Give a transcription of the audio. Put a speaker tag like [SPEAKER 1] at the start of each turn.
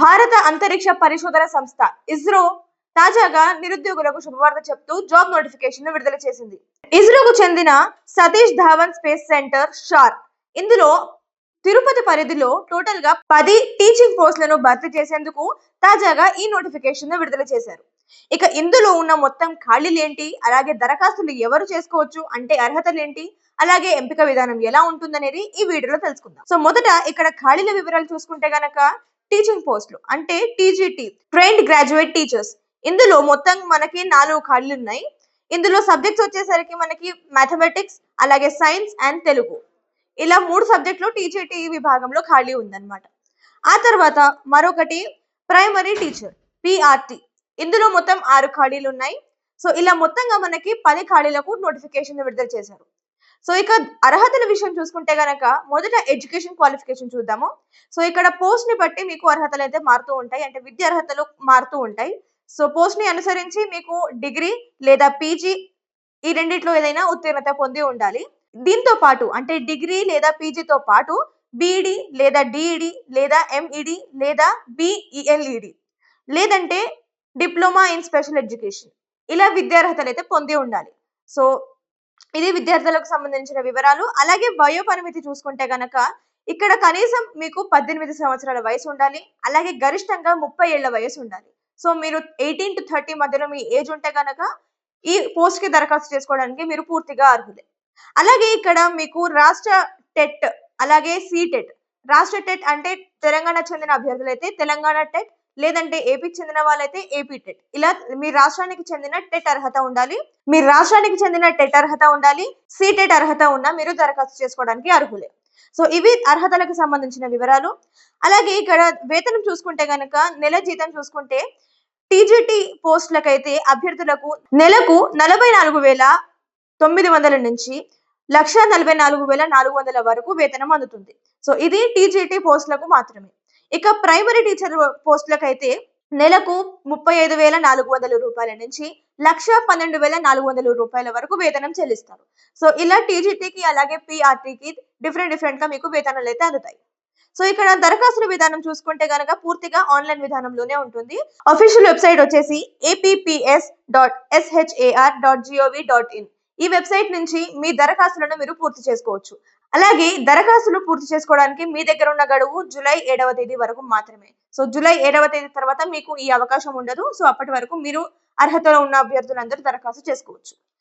[SPEAKER 1] భారత అంతరిక్ష పరిశోధన సంస్థ ఇస్రో తాజాగా నిరుద్యోగులకు శుభవార్త చెప్తూ జాబ్ నోటిఫికేషన్ విడుదల చేసింది. ఇస్రోకు చెందిన సతీష్ ధావన్ స్పేస్ సెంటర్ షార్ ఇందులో తిరుపతి పరిధిలో టోటల్ గా 10 టీచింగ్ పోస్టులను భర్తీ చేసేందుకు తాజాగా ఈ నోటిఫికేషన్ విడుదల చేశారు. ఇక ఇందులో ఉన్న మొత్తం ఖాళీలు ఏంటి, అలాగే దరఖాస్తులు ఎవరు చేసుకోవచ్చు అంటే అర్హతలు ఏంటి, అలాగే ఎంపిక విధానం ఎలా ఉంటుందనేది ఈ వీడియోలో తెలుసుకుందాం. సో మొదట ఇక్కడ ఖాళీల వివరాలు చూసుకుంటే గనక టీచింగ్ పోస్టులు అంటే టీజీటీ ట్రైన్డ్ గ్రాడ్యుయేట్ టీచర్స్ ఇందులో మొత్తం మనకి 4 ఖాళీలు ఉన్నాయి. ఇందులో సబ్జెక్ట్స్ వచ్చేసరికి మనకి మ్యాథమెటిక్స్, అలాగే సైన్స్ అండ్ తెలుగు, ఇలా 3 సబ్జెక్టులు టీజీటీ విభాగంలో ఖాళీ ఉందన్నమాట. ఆ తర్వాత మరొకటి ప్రైమరీ టీచర్ పిఆర్టీ ఇందులో మొత్తం 6 ఖాళీలు ఉన్నాయి. సో ఇలా మొత్తంగా మనకి 10 ఖాళీలకు నోటిఫికేషన్ విడుదల చేశారు. సో ఇక అర్హతల విషయం చూసుకుంటే గనక మొదట ఎడ్యుకేషన్ క్వాలిఫికేషన్ చూద్దాము. సో ఇక్కడ పోస్ట్ ని బట్టి మీకు అర్హతలు అయితే మారుతూ ఉంటాయి, అంటే విద్య అర్హతలు మారుతూ ఉంటాయి. సో పోస్ట్ ని అనుసరించి మీకు డిగ్రీ లేదా పీజీ ఈ రెండిట్లో ఏదైనా ఉత్తీర్ణత పొంది ఉండాలి. దీంతో పాటు అంటే డిగ్రీ లేదా పీజీతో పాటు బీఈడి లేదా డిఈడి లేదా ఎంఈడి లేదా బిఈఎల్ఈడి లేదంటే డిప్లొమా ఇన్ స్పెషల్ ఎడ్యుకేషన్ ఇలా విద్యార్హతలు అయితే పొంది ఉండాలి. సో ఇది విద్యార్థులకు సంబంధించిన వివరాలు. అలాగే వయో పరిమితి చూసుకుంటే గనక ఇక్కడ కనీసం మీకు 18 సంవత్సరాల వయసు ఉండాలి, అలాగే గరిష్టంగా 30 ఏళ్ల వయసు ఉండాలి. సో మీరు 18 to 30 మధ్యలో మీ ఏజ్ ఉంటే గనక ఈ పోస్ట్ కి దరఖాస్తు చేసుకోవడానికి మీరు పూర్తిగా అర్హులే. అలాగే ఇక్కడ మీకు రాష్ట్ర టెట్ అలాగే సిటెట్, రాష్ట్ర టెట్ అంటే తెలంగాణ చెందిన అభ్యర్థులైతే తెలంగాణ టెట్, లేదంటే ఏపీకి చెందిన వాళ్ళైతే ఏపీ టెట్, ఇలా మీ రాష్ట్రానికి చెందిన టెట్ అర్హత ఉండాలి. మీ రాష్ట్రానికి చెందిన టెట్ అర్హత ఉండాలి, సిటెట్ అర్హత ఉన్న మీరు దరఖాస్తు చేసుకోవడానికి అర్హులే. సో ఇవి అర్హతలకు సంబంధించిన వివరాలు. అలాగే ఇక్కడ వేతనం చూసుకుంటే గనక నెల జీతం చూసుకుంటే టీజీటీ పోస్టులకైతే అభ్యర్థులకు నెలకు 44,900 నుంచి 1,44,400 వరకు వేతనం అందుతుంది. సో ఇది టీజీటీ పోస్టులకు మాత్రమే. ఇక ప్రైమరీ టీచర్ పోస్టులకైతే నెలకు 35,400 రూపాయల నుంచి 1,12,400 రూపాయల వరకు వేతనం చెల్లిస్తారు. సో ఇలా టీజీటీకి అలాగే పిఆర్టీకి డిఫరెంట్ గా మీకు వేతనాలు అయితే అందుతాయి. సో ఇక్కడ దరఖాస్తుల విధానం చూసుకుంటే గనక పూర్తిగా ఆన్లైన్ విధానంలోనే ఉంటుంది. అఫీషియల్ వెబ్సైట్ వచ్చేసి apps.shar.gov.in ఈ వెబ్సైట్ నుంచి మీ దరఖాస్తులను మీరు పూర్తి చేసుకోవచ్చు. అలాగే దరఖాస్తులు పూర్తి చేసుకోవడానికి మీ దగ్గర ఉన్న గడువు జూలై 7వ తేదీ వరకు మాత్రమే. సో జూలై 7వ తేదీ తర్వాత మీకు ఈ అవకాశం ఉండదు. సో అప్పటి వరకు మీరు అర్హతలో ఉన్న అభ్యర్థులందరూ దరఖాస్తు చేసుకోవచ్చు.